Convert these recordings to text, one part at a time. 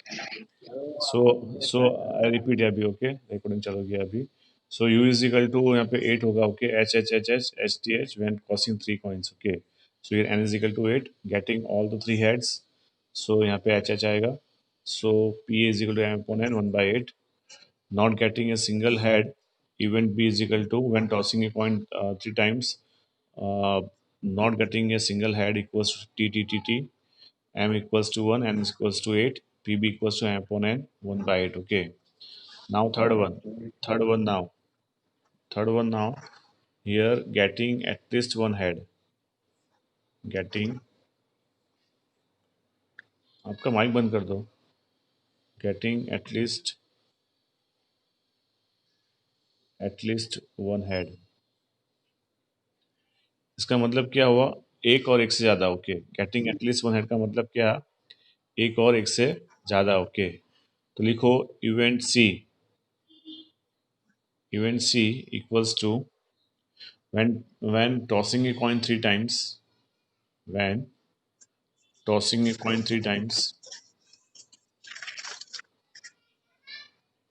So I repeat अभी, okay, recording चलो गया अभी. So U is equal to यहाँ पे 8 होगा, okay, H H H H H T H when crossing 3 coins, okay. So here N is equal to 8 getting all the 3 heads. So यहाँ पे H H आएगा. So P is equal to M upon N 1/8. Not getting a single head, event B is equal to when tossing a coin 3 times. Uh, Not getting a single head equals to T T T T. M equals to 1, N is equals to 8, PB equals to M upon N 1/8. Okay. Now third one. Third one now. Third one now. Here getting at least one head. Getting. आपका mic बंद कर दो. Getting at least one head. इसका मतलब क्या हुआ? एक और एक से ज्यादा. Okay. Getting at least one head का मतलब क्या? एक और एक से ज्यादा. ओके. तो लिखो event C equals to when tossing a coin 3 times, when tossing a coin 3 times,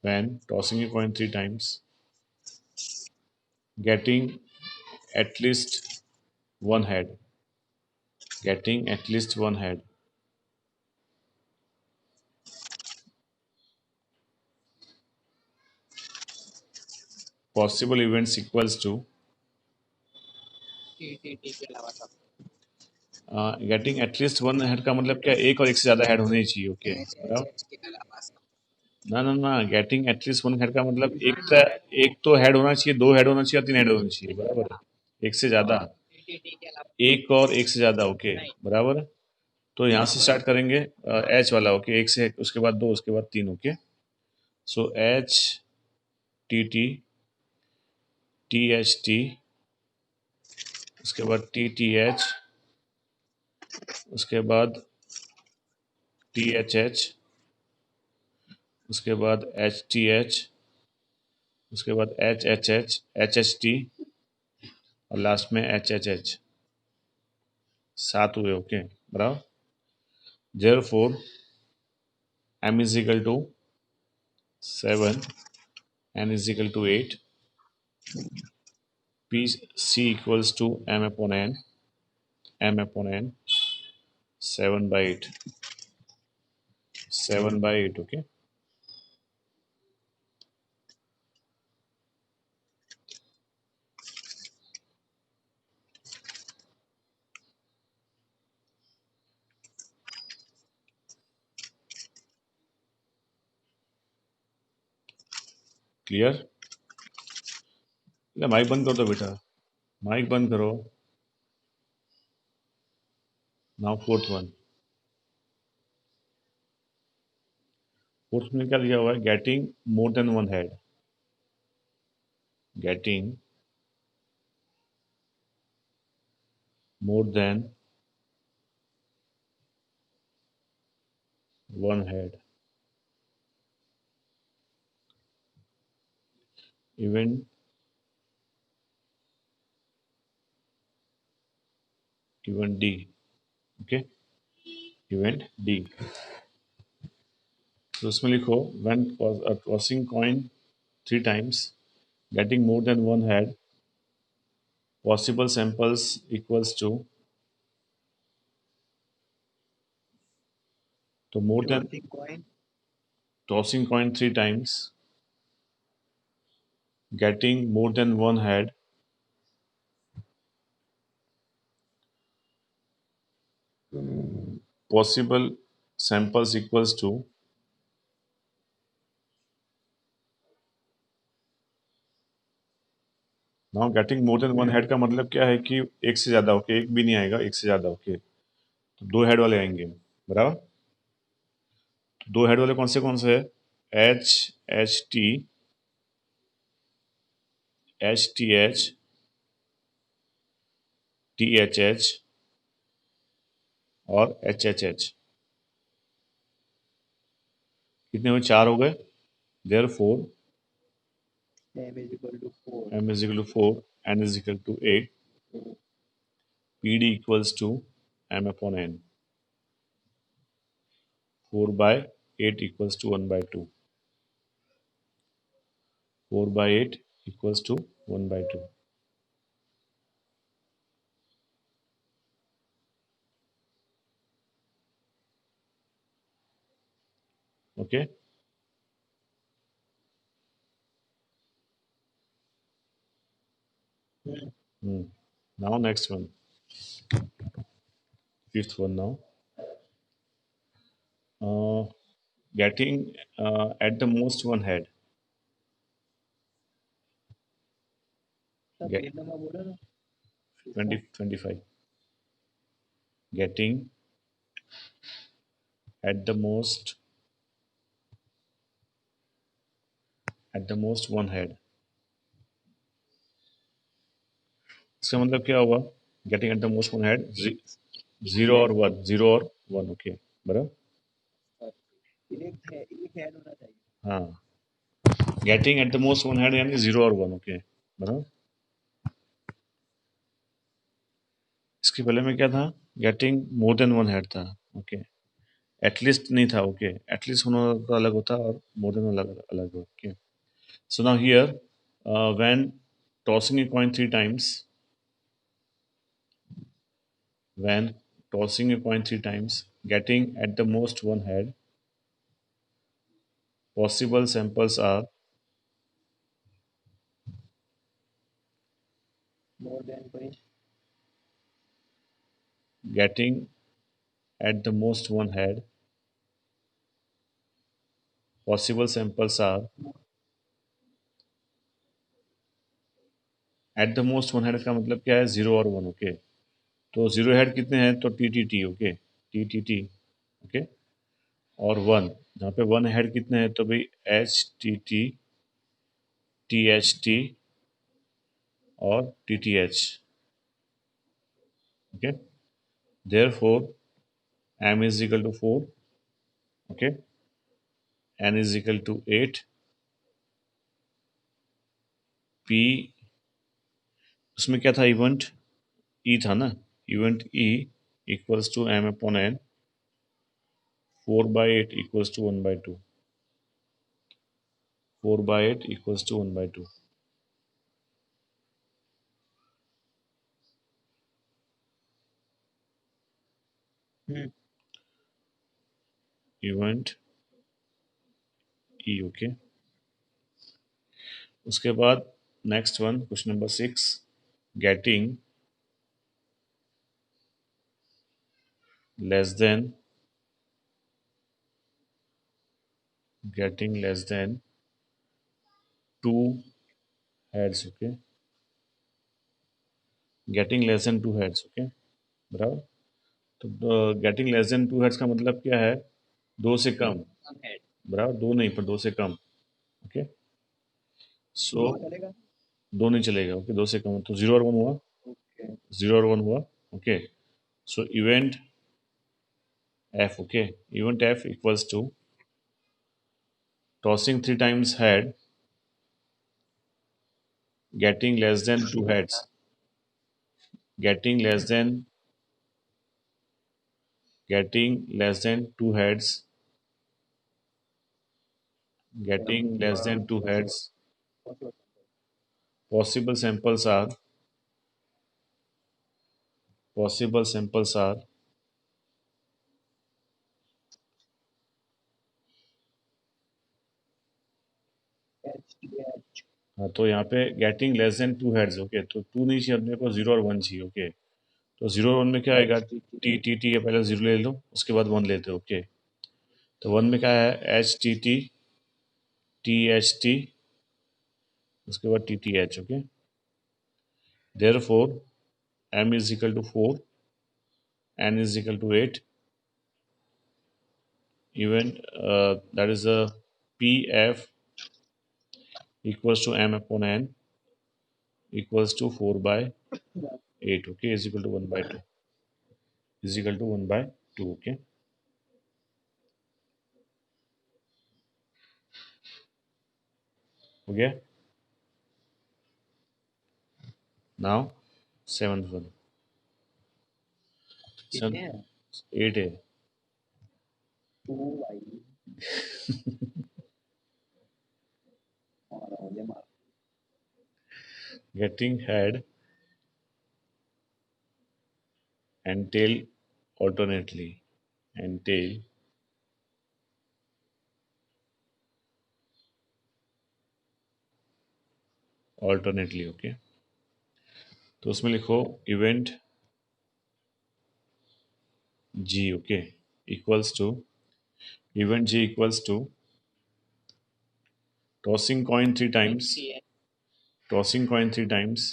when tossing a coin 3 times, getting at least one head, getting at least one head. Possible events equals to getting at least one head का मतलब क्या? एक और एक से ज्यादा head होने चाहिए. ओके. ना ना ना, गेटिंग एटलीस्ट वन हेड का मतलब एक तो हेड होना चाहिए, दो हेड होना चाहिए, 3 हेड होना चाहिए. बराबर. एक से ज्यादा. एक और एक से ज्यादा. ओके. बराबर. तो यहाँ से स्टार्ट करेंगे एच वाला. ओके. एक से, उसके बाद दो, उसके बाद 3. Okay. So H T T T H T, उसके बाद टी टी एच, उसके बाद टी एच एच, उसके बाद एच टी एच, उसके बाद H H H, H H T, और लास्ट में एच एच एच. 7 हुए. ओके. बराबर. Therefore, m is equal to 7, n is equal to 8, p c equals to m upon n 7/8, 7/8. Okay. Clear? Mic बंद कर दो बेटा, माइक बंद करो. Now fourth one. फोर्थ में क्या लिखा हुआ है? Getting more than one head. Getting more than one head. Event D. Okay. Event D. तो उसमें लिखो when crossing coin 3 times, getting more than one head, possible samples equals to. तो more than tossing coin 3 times, getting more than one head, possible samples equals to. Now getting more than one head का मतलब क्या है कि एक से ज्यादा. Okay. एक भी नहीं आएगा, एक से ज्यादा. ओके. तो 2 हेड वाले आएंगे. बराबर. तो 2 हेड वाले कौन से है? H H T, H T H, T H H और एच एच एच. कितने हुए? 4 हो गए. Therefore, m is equal to 4, n is equal to 8, PD equals to m upon n 4/8. 8 equals to 1 by 2. 4 by 8 equals to 1 by 2. Okay. Hmm. Now next one, fifth one now. Uh, Getting at the most one head. Get 2025. Getting at the most one head. इसका मतलब क्या हुआ? Getting at the most one head, zero और one, zero और one, okay बराबर। हाँ, getting at the most one head यानी zero और वन, ओके बराबर। इसके पहले में क्या था? Getting more than one head था, ओके। एटलीस्ट नहीं था, ओके। एटलीस्ट होना तो अलग होता और मोर देन अलग अलग, okay. So now here when tossing a coin three times, when tossing a coin three times, getting at the most one head, possible samples are getting at the most one head, possible samples are at the most one head का मतलब क्या है? Zero और one, okay. तो zero head कितने हैं? तो T T T, okay, T T T, okay. और वन, जहाँ पे वन हेड कितने हैं? तो भाई H T T, T H T और T T H, okay. Therefore M is equal to four, okay. N is equal to eight, P, उसमें क्या था? इवेंट ई था ना, event E equals to M upon N, four by eight equals to one by two, four by eight equals to one by two. Event E, okay. उसके बाद next one, question number six, getting less than, getting less than two heads, okay. Getting less than two heads, okay बराबर। तो getting less than two heads का मतलब क्या है? दो से कम, बराबर। दो नहीं पर दो से कम, ओके। सो दो नहीं चलेगा, ओके। दो से कम तो जीरो और वन हुआ, जीरो और वन हुआ, okay. So event F, okay. Event F equals to tossing three times head, getting less than two heads, getting less than, getting less than two heads, getting less than two heads. Possible samples are, possible samples are, हाँ तो यहाँ पे getting less than two heads, okay. तो to नहीं चाहिए अपने को, zero और वन चाहिए, ओके। तो जीरो और वन में क्या आएगा? टी टी टी के पहले जीरो ले लो, उसके बाद वन लेते हो, ओके। तो वन में क्या है? H T T, T H T, उसके बाद T T H, okay. Therefore M is equal to four, N is equal to eight, event that is a pf equals to m upon n equals to 4 by 8, okay, is equal to 1 by 2, is equal to 1 by 2, okay। हो गया। Now seventh one, seven, 8 है, Getting head and tail alternately. And tail alternately, okay. तो उसमें लिखो event G, okay, equals to event G equals to tossing coin three times, tossing coin three times,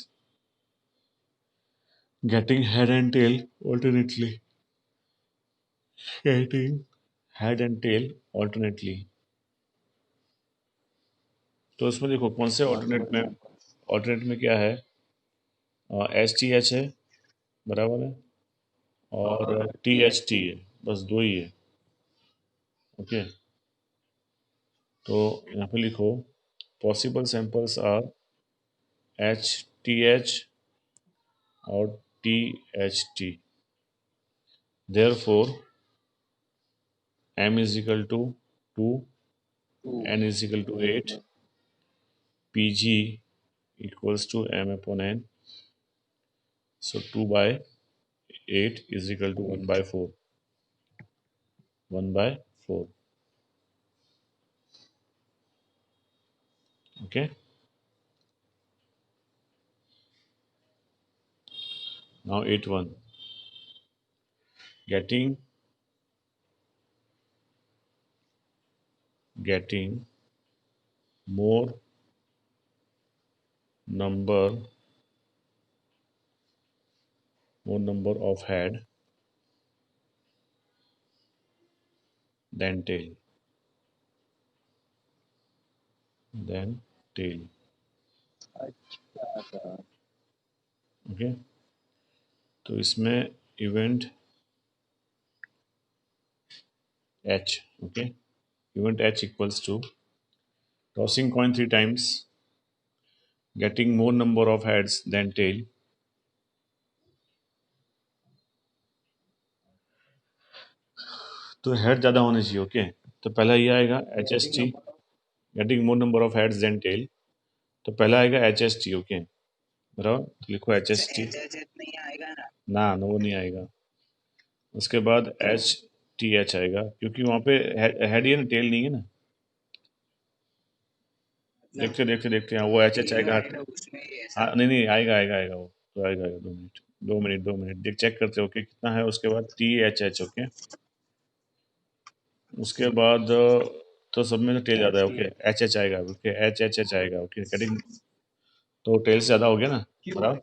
getting head and tail alternately, getting head and tail alternately. तो इसमें देखो कौन से alternate में क्या है, एच टी एच है, बराबर है, और टी एच टी है, बस दो ही है, ओके। तो यहाँ पे लिखो possible samples are H T H और T H T, therefore M is equal to 2, n is equal to 8, pg equals to m upon n, so 2 by 8 is equal to 1 by 4, 1 by 4, okay. Now 8-1, getting more number of head than tail, okay. तो इसमें event h, okay, event h equals to tossing coin 3 times, getting more number of heads than tail, तो head ज़्यादा होने चाहिए, okay. तो पहला ये आएगा H S T, getting more number of heads than tail, तो पहला आएगा एच एस टी, ओके, बराबर। तो लिखो एच एस टी, ना वो नहीं आएगा। उसके बाद एच टी एच आएगा, क्योंकि वहाँ पे हेड ही है ना, टेल नहीं है ना। देखते देखते देखते हैं, वो एच एच आएगा। हाँ, नहीं नहीं, आएगा आएगा आएगा, वो तो आएगा आएगा। 2 मिनट, 2 मिनट, 2 मिनट, देख चेक करते हो, ओके, कितना है। उसके बाद टी एच एच, ओके। उसके बाद तो सब में तो टेल ज़्यादा है, ओके, एच एच आएगा, ओके, एच एच एच आएगा, ओके, कटिंग, तो टेल से ज़्यादा हो गया ना, बराबर।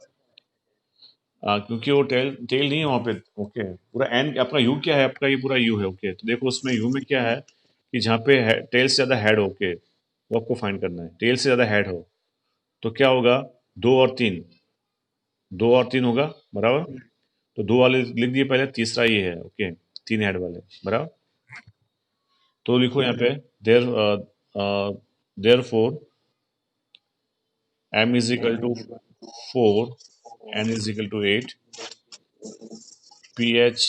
क्योंकि वो टेल टेल नहीं है वहाँ पे, ओके। पूरा एन आपका यू क्या है, आपका ये पूरा यू है, ओके। तो देखो उसमें यू में क्या है कि जहाँ पे टेल से ज़्यादा हेड हो, ओके, वो आपको फाइंड करना है। टेल से ज़्यादा हेड हो तो क्या होगा, 2 और 3, 2 और 3 होगा, बराबर। तो 2 वाले लिख दिए पहले, तीसरा ये है, ओके, 3 हेड वाले, बराबर। तो लिखो यहाँ पे देर देर four m is equal to 4, n is equal to 8, ph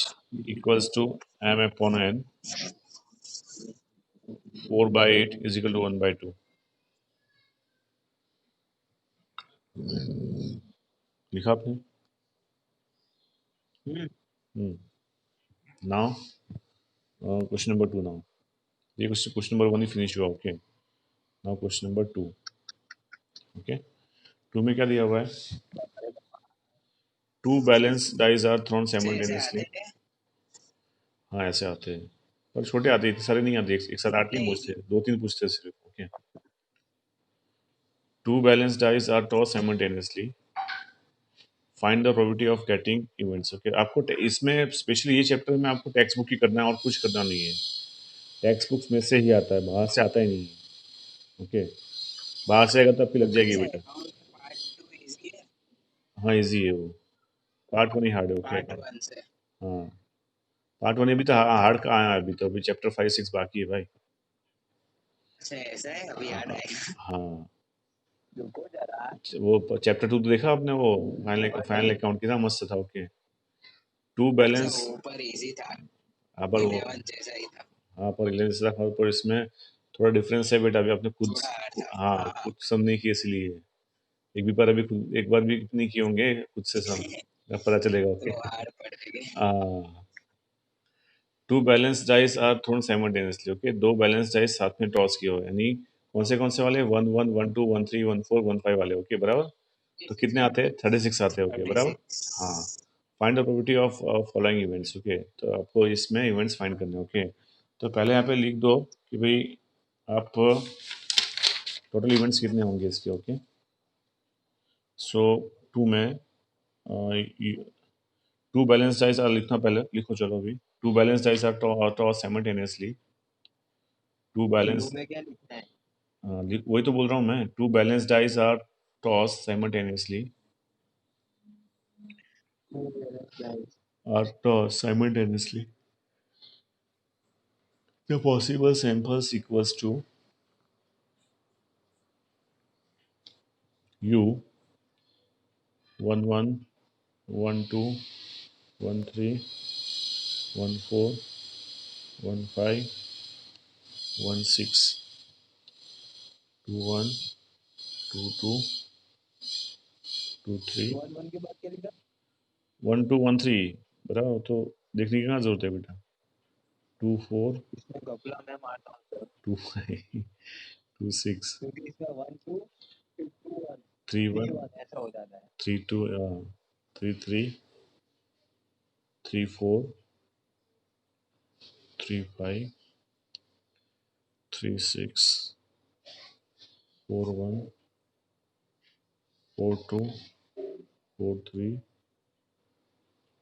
equals to m upon n, 4 by 8 is equal to 1 by 2. लिखा आपने? Now question number 2 now. ये क्वेश्चन नंबर 1 ही फिनिश हुआ, okay. Now question number 2, okay. 2 में क्या दिया हुआ है, 2 balance dice are thrown simultaneously. हाँ, ऐसे आते हैं, पर छोटे आते हैं, इतने सारे नहीं आते, एक साथ 8 नहीं पूछते, 2-3 पूछते हैं सिर्फ, okay. 2 balance dice are toss simultaneously, find the probability of getting events, okay. आपको इसमें स्पेशली ये चैप्टर में आपको टेक्स्ट बुक ही करना है और कुछ करना नहीं है। टेक्स्ट बुक्स में से ही आता है, बाहर से आता ही नहीं है, ओके। बाहर से आएगा तो आपकी लग जाएगी बेटा। हाँ, इजी है वो, पार्ट 1 ही हार्ड है, ओके। हाँ, पार्ट 1 अभी तो हार्ड का आया, अभी तो अभी चैप्टर 5-6 बाकी है भाई। हाँ, वो चैप्टर 2 तो देखा आपने, वो फाइनल फाइनल अकाउंट कितना मस्त था, ओके। 2 बैलेंस, हाँ, पर वो, हाँ, पर रिलायंस रखा पर इसमें थोड़ा डिफरेंस है बेटा, अभी आपने खुद, हाँ खुद सम नहीं किए इसलिए। एक भी बार अभी खुद एक बार भी नहीं किए होंगे खुद से सम, अब पता चलेगा। ओके, हाँ। Two balance dice are thrown simultaneously, okay, दो बैलेंस डाइस साथ में टॉस किए हो, यानी कौन से वाले, 1 1 1 2 1 3 1 4 1 5 वाले, ओके बराबर। तो कितने आते हैं, 36 आते हैं, ओके बराबर। हाँ, find the probability of following events, okay, तो आपको इसमें इवेंट्स फाइंड करने हैं, ओके। तो पहले यहाँ पे लिख दो कि भाई आप टोटल इवेंट्स कितने होंगे इसके, ओके। सो टू में टू बैलेंस डाइस आर, लिखना पहले लिखो, चलो अभी। Two balance dice are toss simultaneously, two balance, वही तो बोल रहा हूँ मैं, two balance dice are toss simultaneously, are toss simultaneously, the possible samples equals to u 1 1 1 2 1 3 1 4 1 5 1 6 2 1 2 2 2 3 1 2 1 3, बराबर। तो देखने की कहाँ जरूरत है बेटा, 2 4 2 5 2 6 3 1 3 2 3 3 3 4 3 5 3 6 4 1 4 2 4 3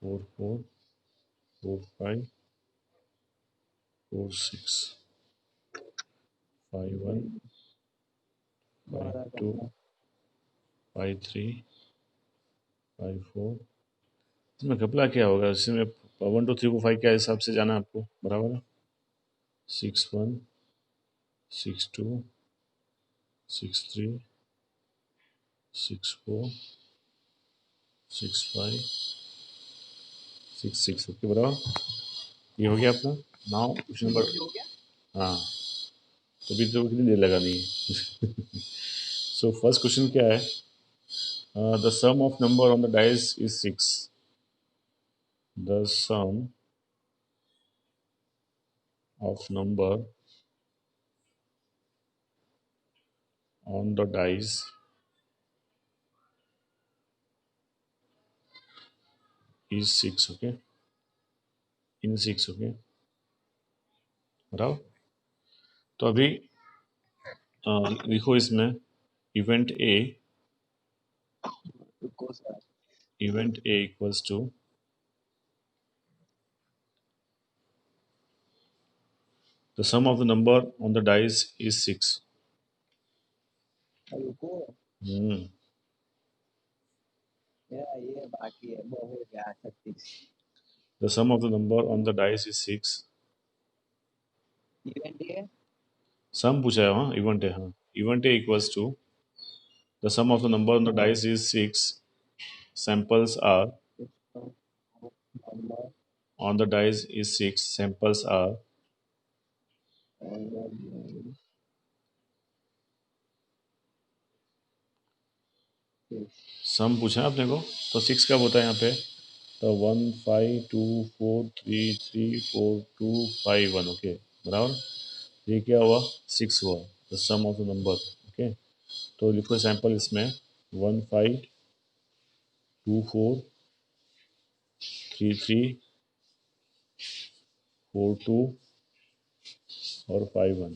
4 4 4 5 4 6 5 1 5 2 5 3 5 4। इसमें घपला क्या होगा, इसमें 1 2 3 4 5 क्या हिसाब से जाना है आपको, बराबर है। 6 1 6 2 6 3 6 4 6 5 6 6, ओके बराबर। ये हो गया अपना। नाउ क्वेश्चन नंबर, हाँ, तो अभी तो कितनी देर लगानी है। सो फर्स्ट क्वेश्चन क्या है, the sum of number on the dice is 6, the sum of number on the dice is 6, okay, in 6, okay बराबर। तो अभी लिखो इसमें, event A, event A equals to the sum of the number on the dice is 6। Hmm, the sum of the number on the dice is 6, sum पूछा है, हाँ event है, हाँ event A equals to the sum of the number on the dice is 6, samples are on the dice is 6, samples are सम पूछा है आपने को। तो 6 कब होता है यहाँ पे, तो 1 5 2 4 3 3 4 2 5 1, ओके बराबर। ये क्या हुआ, 6 हुआ, the sum of the number, okay. तो लिखो सैंपल इसमें, 1 5 2 4 3 3 4 2 और 5 1।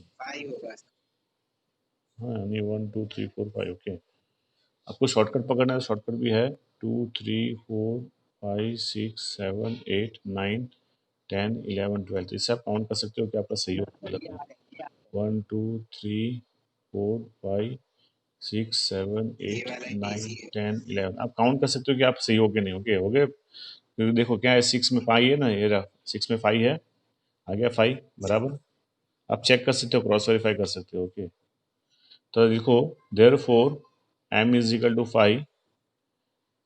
हाँ यानी 1 2 3 4 5, ओके। आपको शॉर्टकट पकड़ना है, शॉर्टकट भी है, 2 3 4 5 6 7 8 9 10 11 12, इससे आप काउंट कर सकते हो कि आपका सही हो गलत है। 1 2 3 4 5 6 7 8 9 10 11, आप काउंट कर सकते हो कि आप सही हो गए नहीं, ओके हो गए। क्योंकि देखो क्या है, 6 में 5 है ना, ये रहा 6 में 5 है, आ गया 5 बराबर। आप चेक कर सकते हो, क्रॉस वेरीफाई कर सकते हो, ओके। तो लिखो, therefore m is equal to 5,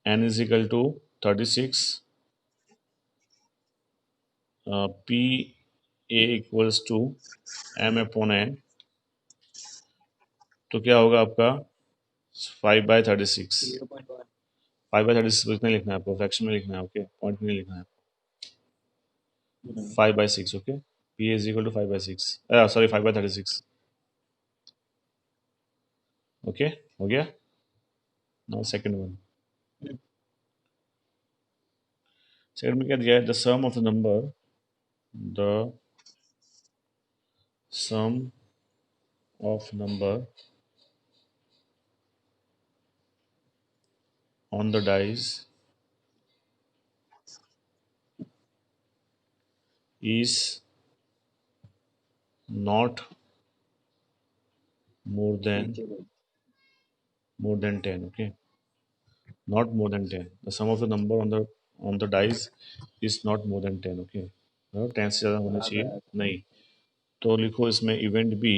n is equal to 36, p A equals to M upon N, तो क्या होगा आपका 5/36। 5/36 इतना लिखना है आपको, फ्रैक्शन में लिखना है, ओके, पॉइंट में नहीं लिखना है। 5/6, okay. P is equal to 5/6, sorry 5/36, okay, हो गया। नाउ सेकंड वन, सेकंड में क्या दिया है, the sum of the number, the sum of number on the dice is not more than 10, okay, not more than 10, the sum of the number on the dice is not more than 10, okay, 10 से ज़्यादा होना चाहिए नहीं। तो लिखो इसमें event B,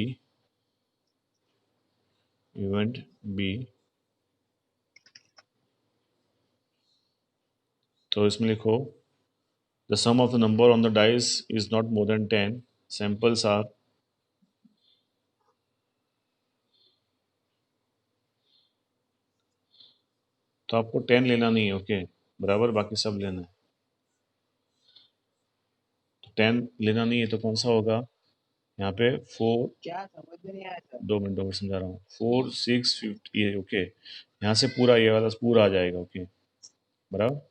तो इसमें लिखो the sum of the number on the dice is not more than 10, samples are, तो आपको 10 लेना नहीं है, ओके, बराबर, बाकी सब लेना है। तो 10 लेना नहीं है तो कौन सा होगा यहाँ पे, 4, क्या समझ में नहीं आया सर, 2 मिनट समझा रहा हूँ, 4 6 50, ये ओके, यहाँ से पूरा ये वाला पूरा आ जाएगा, ओके, बराबर।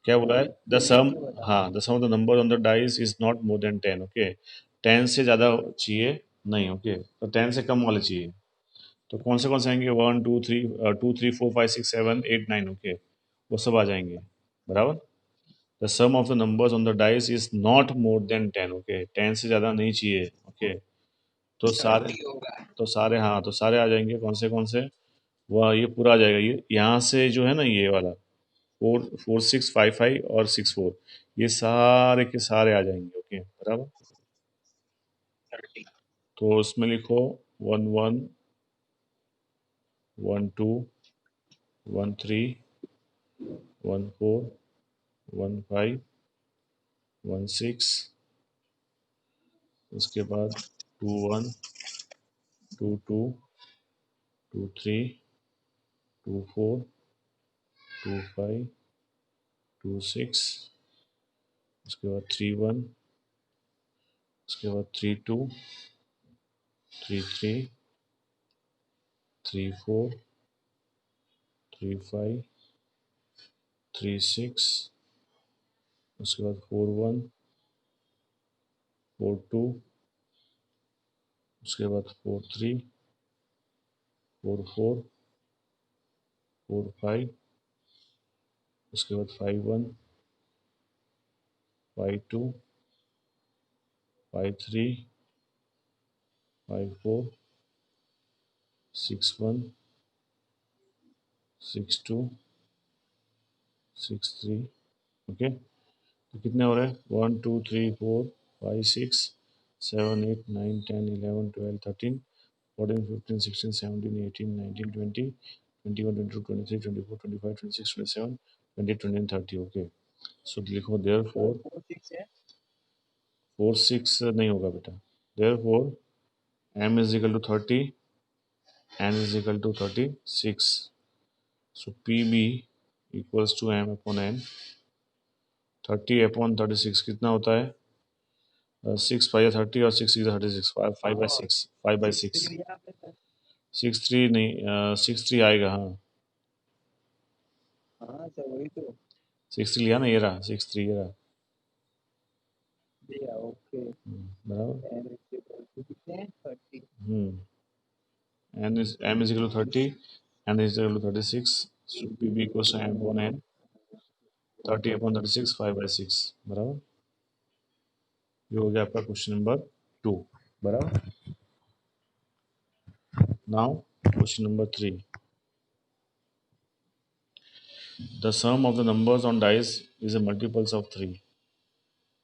क्या बोला है, द सम, हाँ, the sum of the number on the dice is not more than 10, okay, 10 से ज़्यादा चाहिए नहीं, ओके, तो 10 से कम वाले चाहिए। तो कौन से आएंगे, 1 2 3 2 3 4 5 6 7 8 9, ओके, वो सब आ जाएंगे, बराबर। The sum of the numbers on the dice is not more than 10, okay, 10 से ज़्यादा नहीं चाहिए, ओके, तो सारे, हाँ, तो सारे आ जाएंगे, कौन से वह ये पूरा आ जाएगा, ये यहाँ से जो है ना, ये वाला 4 4 6 5 5 और 6 4, ये सारे के सारे आ जाएंगे, ओके, बराबर। तो उसमें लिखो 11 12 13 14 15 16, उसके बाद 21 22 23 24 25 26, उसके बाद 31, उसके बाद 32 33 34 35 36, उसके बाद 41 42, उसके बाद 43 44 45, उसके बाद 51 52 61 62 63, ओके। तो कितने हो रहे हैं, 1 2 3 4 5 6 7 8 9 10 11 12 13 14 15 16 17 18 19 20 21 22 23 24 25 26 27 28 29 30, सो लिखो देयर फोर, 4 6 नहीं होगा बेटा, therefore m is equal to 30, n is equal to 36, so P B equals to m upon n, 30/36 कितना होता है, 6 5 30 और 6 6 36, 5/6, 5/6, 6 3 नहीं, 6 3 आएगा, हाँ, 6 3 लिया ना, ये रहा 6 3, ये रहा, बराबर। n is m is equal to 30, n is equal to 36, so p b equals to m upon n, 30/36 5/6, बराबर। ये हो गया आपका क्वेश्चन नंबर 2, बराबर। Now question number 3, the sum of the numbers on dice is a multiples of 3,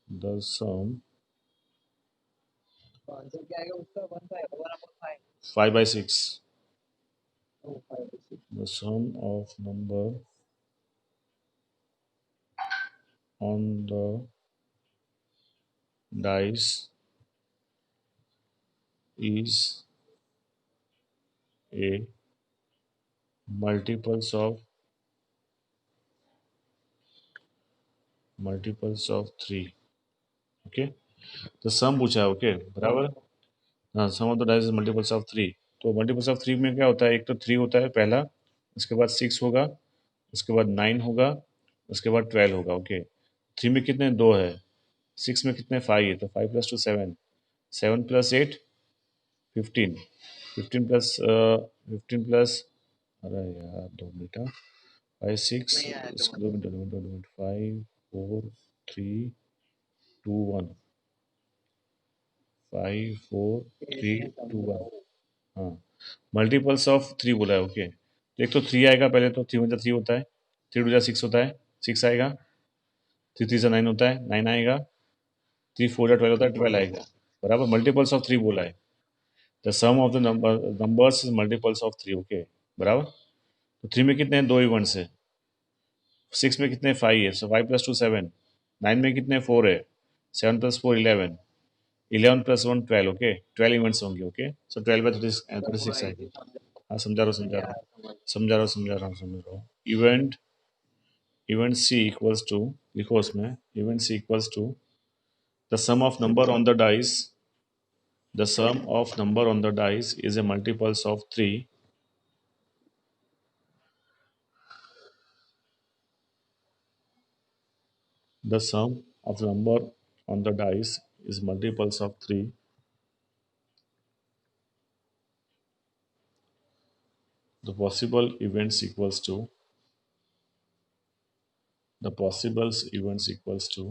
the sum 5/6, the sum of number on the dice is a multiples of 3. Okay, तो sum पूछा है। Okay बराबर। हाँ, sum of the dice is multiples of 3। तो multiples of 3 में क्या होता है, एक तो 3 होता है पहला, उसके बाद 6 होगा, उसके बाद 9 होगा, उसके बाद 12 होगा। ओके, 3 में कितने, 2 है, 6 में कितने, 5 है, तो 5 प्लस 2 7, 7 प्लस 8 15, 15 प्लस 15 प्लस, अरे यार 2 मिनट, 5 6, 2 मिनट 5 4 3 2 1, 5 4 3 2 1। हाँ, मल्टीपल्स ऑफ 3 बोला है। ओके, तो एक तो 3 आएगा पहले, तो 3 वन जा 3 होता है, 3 टू जा 6 होता है, 6 आएगा, 3 3 जा 9 होता है, 9 आएगा, 3 4 जा 12 होता है, 12 आएगा। बराबर, मल्टीपल्स ऑफ 3 बोला है। The sum of the numbers is multiples of 3। Okay बराबर। तो 3 में कितने हैं, 2 इवेंट्स है, 6 में कितने, 5 है, सो 5 प्लस 2 7, 9 में कितने, 4 है, 7 प्लस 4 11, 11 प्लस 1 12। ओके, 12 इवेंट्स होंगे। ओके, सो 12 बाई 36 आएगी। हाँ, समझा रहा हूँ, समझा रहा हूँ, समझा रहा हूँ, समझा रहा हूँ, समझ रहा हूँ। इवेंट सी इक्वल्स टू, लिखो उसमें, event C equals to the sum of number on the dice, the sum of number on the dice is a multiples of 3, the sum of the number on the dice is multiples of 3, the possible events equals to, the possibles events equals to,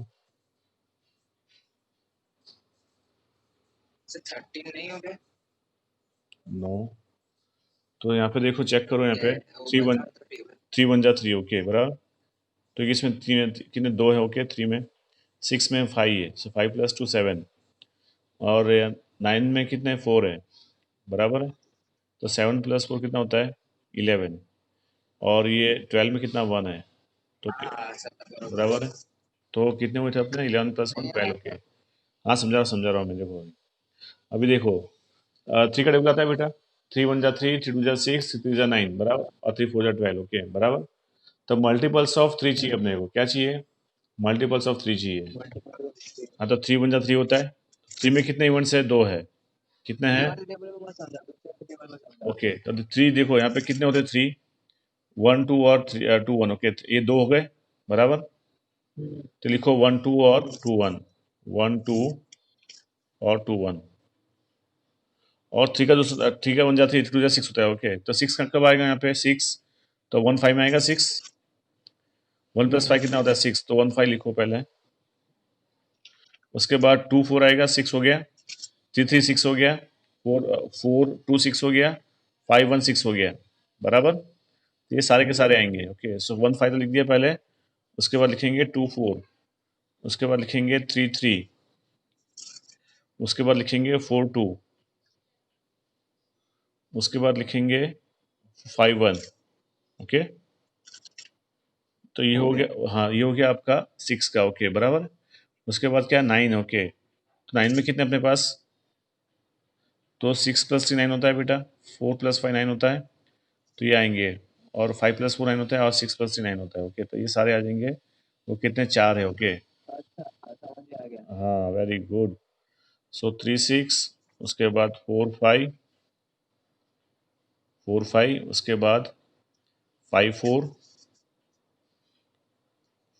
no. तो यहाँ पे देखो, check करो, यहाँ पे 3 1 जा 3। Okay बराबर। तो इसमें तीन कितने, 2 है। ओके, 3 में, 6 में 5 है, सो 5 प्लस 2 7, और 9 में कितने, 4 है। बराबर है, तो 7 प्लस 4 कितना होता है, 11, और ये 12 में कितना, 1 है, तो बराबर है। तो कितने हुए थे अपने, 11 प्लस 1 12। ओके, हाँ समझा रहा हूँ मैं। देखो अभी देखो, 3 का टेबल आता है बेटा, 3 1 जा 3, 3 2 जा 6, 3 3 जा 9 बराबर, और 3 4 जा 12। ओके बराबर। तो मल्टीपल्स ऑफ 3 चाहिए अपने को, क्या चाहिए, मल्टीपल्स ऑफ 3 चाहिए। हाँ, तो 3 1 जा 3 होता है, 3 में कितने इवेंट्स है, 2 है, कितने हैं। ओके, तो 3 देखो यहाँ पे कितने होते हैं, 3 1 2 और 2 1। ओके, ये 2 हो गए बराबर। तो लिखो 1 2 और 2 1, 1 2 और 2 1, और 3 का जो 3 का 1 जा 3, 2 जा 6 होता है। ओके, तो 6 का कब आएगा यहाँ पे, 6, तो 1 5 में आएगा 6, 1 प्लस 5 कितना होता है, 6, तो 1 5 लिखो पहले। उसके बाद 2 4 आएगा, 6 हो गया, 3 3 6 हो गया, 4 4 2 6 हो गया, 5 1 6 हो गया बराबर। तो ये सारे के सारे आएंगे। ओके, सो 1 5 तो लिख दिया पहले, उसके बाद लिखेंगे 2 4, उसके बाद लिखेंगे 3 3, उसके बाद लिखेंगे 4 2, उसके बाद लिखेंगे 5 1। ओके, तो ये हो गया, हाँ ये हो गया आपका 6 का। ओके बराबर। उसके बाद क्या, 9। ओके, तो 9 में कितने अपने पास, तो 6 प्लस 3 9 होता है बेटा, 4 प्लस 5 9 होता है, तो ये आएंगे, और 5 प्लस 4 9 होता है, और 6 प्लस 3 9 होता है। ओके, तो ये सारे आ जाएंगे। वो कितने, 4 है। ओके, हाँ वेरी गुड। सो 3 6, उसके बाद 4 5, 4 5, उसके बाद 5 4,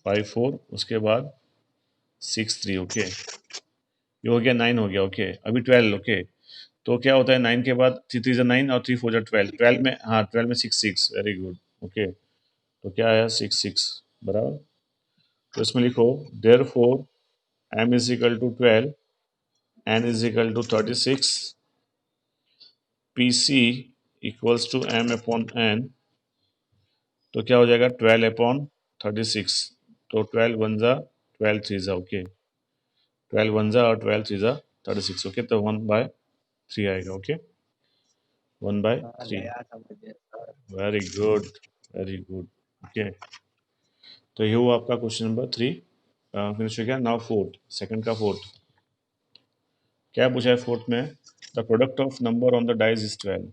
5 4, उसके बाद 6 3। ओके, ये हो गया 9 हो गया। ओके, अभी 12। ओके, तो क्या होता है, 9 के बाद 3 3 9 और 3 4 12, 12 में, हाँ 12 में 6 6, वेरी गुड। ओके, तो क्या आया, 6 6 बराबर। तो इसमें लिखो, therefore m is equal to 12, n is equal to 36, pc equals to m upon n। तो क्या हो जाएगा, 12 अपॉन 36, तो 12 वन जा 12 थ्री जा। ओके, 12 वन जा और 12 थ्री जा 36। ओके, तो 1/3 आएगा। Okay, 1/3, very good, very good. Okay, तो ये हुआ आपका क्वेश्चन नंबर 3 फिनिश हो गया। नाउ फोर्थ, सेकंड का फोर्थ। क्या पूछा है फोर्थ में? The product of number on the dice is 12.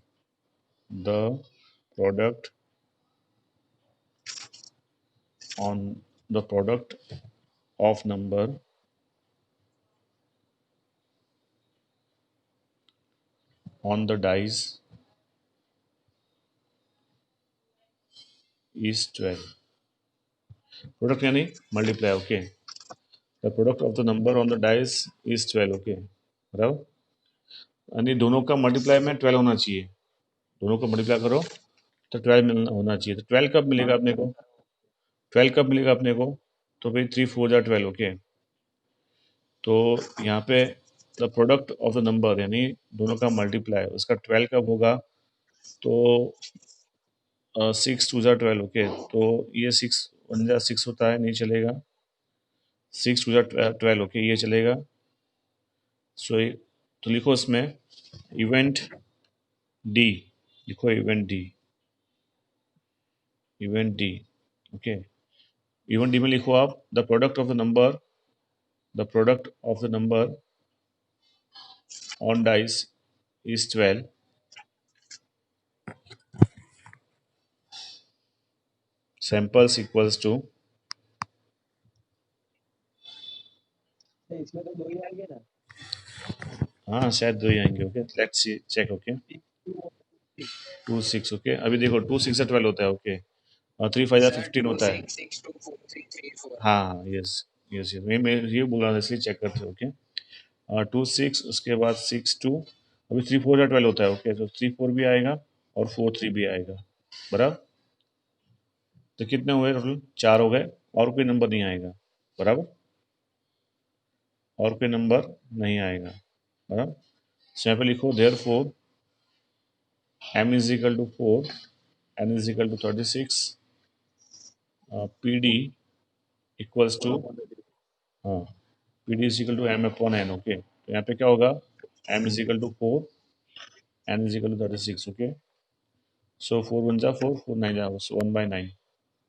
The product on the product of number on the dice is 12. Product यानी multiply. Okay, the product of the number on the dice is 12. Okay, बराबर. यानी दोनों का multiply में 12 होना चाहिए. दोनों को मल्टीप्लाई करो तो 12 होना चाहिए. तो 12 कब मिलेगा अपने को? 12 कब मिलेगा अपने को? तो भाई 3 4 जा 12. ओके, तो यहाँ पे the product of the number यानी दोनों का मल्टीप्लाई उसका 12 कब होगा? तो 6 2 जा 12. ओके, तो ये 6 1 जा 6 होता है, नहीं चलेगा. 6 2 जा 12. ओके, ये चलेगा. सो तो लिखो इसमें इवेंट डी. लिखो event D. Event D. Okay, event D में लिखो आप the product of the number. The product of the number on dice is 12. Samples equals to. हाँ, शायद दो ही आएंगे. Okay, let's see check. Okay, 2 6. Okay, अभी देखो 2 6 से 12 होता है. ओके, और 3 5 15 होता है. हाँ, यस यस यस, मैं ये बोल रहा था इसलिए चेक करते. ओके, 2 6, उसके बाद 6 2. अभी 3 4 या 12 होता है. ओके, तो 3 4 भी आएगा और 4 3 भी आएगा. बराबर. तो कितने हुए टोटल? 4 हो गए. और कोई नंबर नहीं आएगा. बराबर, और कोई नंबर नहीं आएगा. बराबर. तो यहाँ पे लिखो therefore m is equal to 4, n is equal to 36, P D equals to. हाँ, P D is equal to m upon n. Okay, तो यहाँ पे क्या होगा? m is equal to 4, n is equal to 36. Okay, so 4 1 जा 4, 4 9 जा 1/9.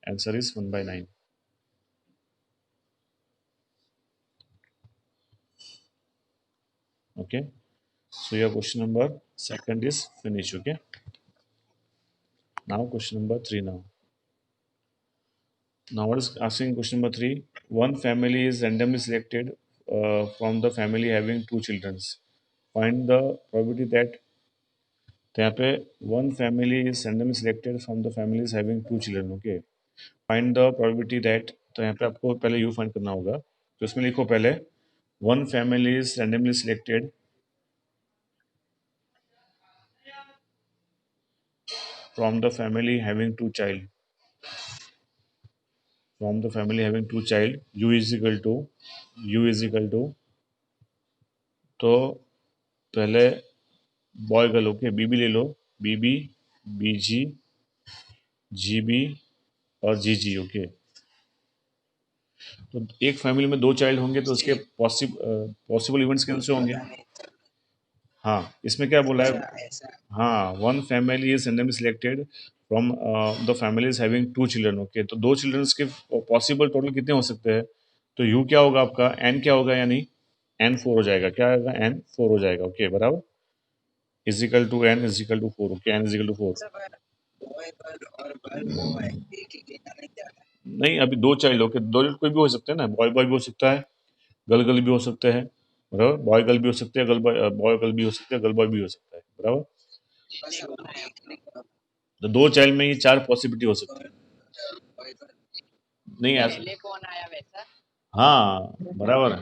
Answer is 1/9. Okay, so your question number second is finished. Okay, now question number 3. Now what is asking question number 3? One family is randomly selected from the family having two children. Find the probability that. तो यहाँ पे one family is randomly selected from the families having two children. Okay, find the probability that. तो यहाँ पे आपको पहले u find करना होगा. तो इसमें लिखो पहले one family is randomly selected from the family having two child. From the family having two child, u is equal to. तो पहले बॉय गर्ल. ओके, बीबी ले लो. बीबी, बीजी, जीबी और जीजी. ओके, तो एक फैमिली में दो चाइल्ड होंगे तो उसके पॉसिबल इवेंट्स कौन से होंगे? हाँ, इसमें क्या बोला है? हाँ, one family is randomly selected from the families having two children. Okay, तो दो चिल्ड्रंस के पॉसिबल टोटल कितने हो सकते हैं? तो यू क्या होगा आपका? एन क्या होगा? यानी एन 4 हो जाएगा. क्या आएगा? एन 4 हो जाएगा. ओके, बराबर. Equal to N equal to 4. Okay, N equal to 4. नहीं, अभी दो चाइल्ड. ओके, दो child कोई भी हो सकते हैं ना. बॉय बॉय भी हो सकता है, गर्ल गर्ल भी हो सकते हैं. बराबर, बॉय गर्ल भी हो सकते हैं, गर्ल बॉय गर्ल भी हो सकते हैं, गर्ल बॉय भी हो सकता है. बराबर, तो दो चाइल्ड में ये चार पॉसिबिलिटी हो सकती है. नहीं ऐसा. हाँ, बराबर है.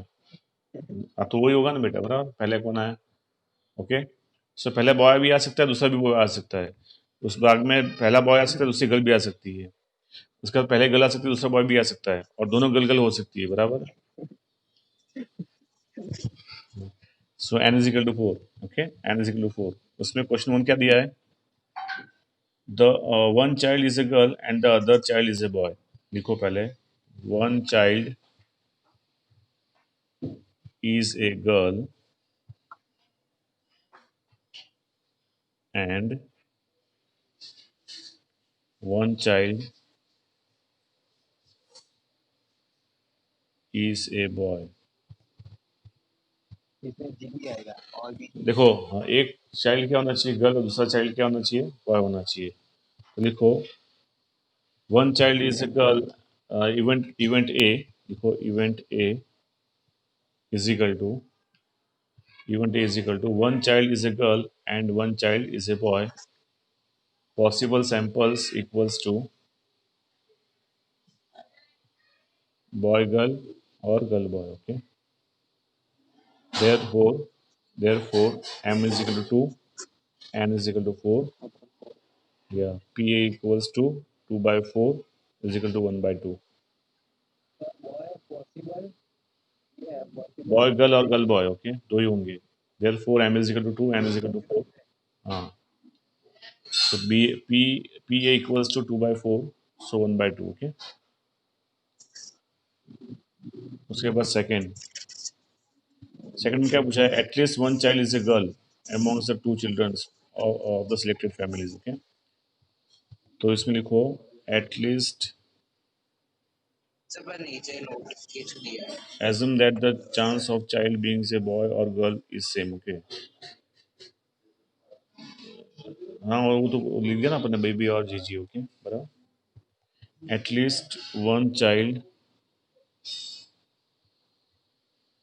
अब तो वही होगा ना बेटा. बराबर, पहले कौन आया? ओके, सो पहले बॉय भी आ सकता है, दूसरा भी बॉय आ सकता है. उस भाग में पहला बॉय आ सकता है, दूसरी गर्ल भी आ सकती है. उसके बाद पहले गर्ल आ सकती है, दूसरा बॉय भी आ सकता है, और दोनों गर्ल गर्ल हो सकती है. बराबर. So N is equal to 4. Okay, N is equal to 4. उसमें क्वेश्चन वन क्या दिया है? The one child is a girl and the other child is a boy. लिखो पहले one child is a girl and one child is a boy. देखो, हाँ, एक child क्या होना चाहिए, गर्ल, और दूसरा चाइल्ड क्या होना चाहिए, बॉय होना चाहिए। तो लिखो one child is a girl, event A, लिखो is equal to event A is equal to one child is a girl and one child is a boy, possible samples equals to boy girl और girl boy. Okay, therefore therefore m is equal to 2, n is equal to 4, yeah, pa equals to 2 by 4 is equal to 1 by 2। Boy girl और girl boy, okay, दो ही होंगे। therefore m is equal to 2, n is equal to 4। हाँ, तो pa equals to 2 by 4, so 1 by 2। Okay, उसके बाद second में क्या पूछा है, at least one child is a girl amongst the two children of the selected families। Okay, तो इसमें लिखो at least assume that the chance of child being a boy or girl is same। Okay, हाँ, और वो तो लिख दिया ना अपने, बेबी और जीजी। ओके, बराबर, at least one child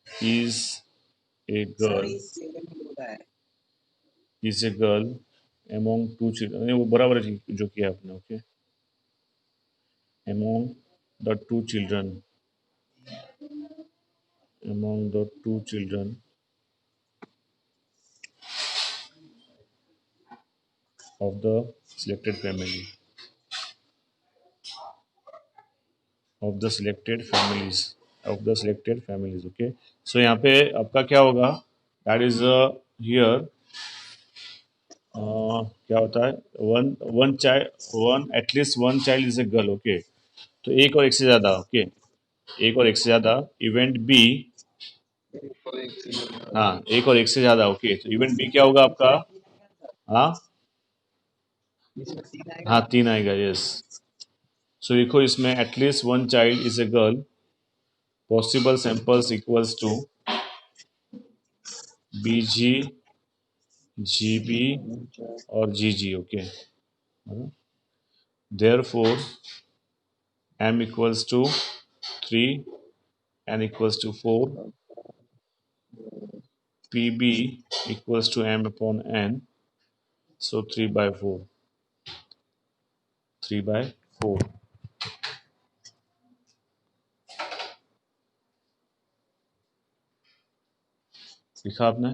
is a girl is a girl among two children, नहीं, वो बराबर है जो किया आपने। Okay, among the two children among the two children of the selected family of the selected families okay, so यहाँ पे आपका क्या होगा, दैट इज हियर क्या होता है, one one child one at least one child is a girl. Okay, तो एक और एक से ज्यादा। ओके, एक और एक से ज्यादा, इवेंट बी, हाँ, एक और एक से ज्यादा। ओके, तो इवेंट बी क्या होगा आपका, हाँ, हाँ, तीन आएगा, यस। सो देखो इसमें at least one child is a girl, possible samples equals to B G, G B और G G. Okay, therefore m equals to 3, n equals to 4, pb equals to m upon n, so 3 by 4, 3 by 4। लिखा आपने?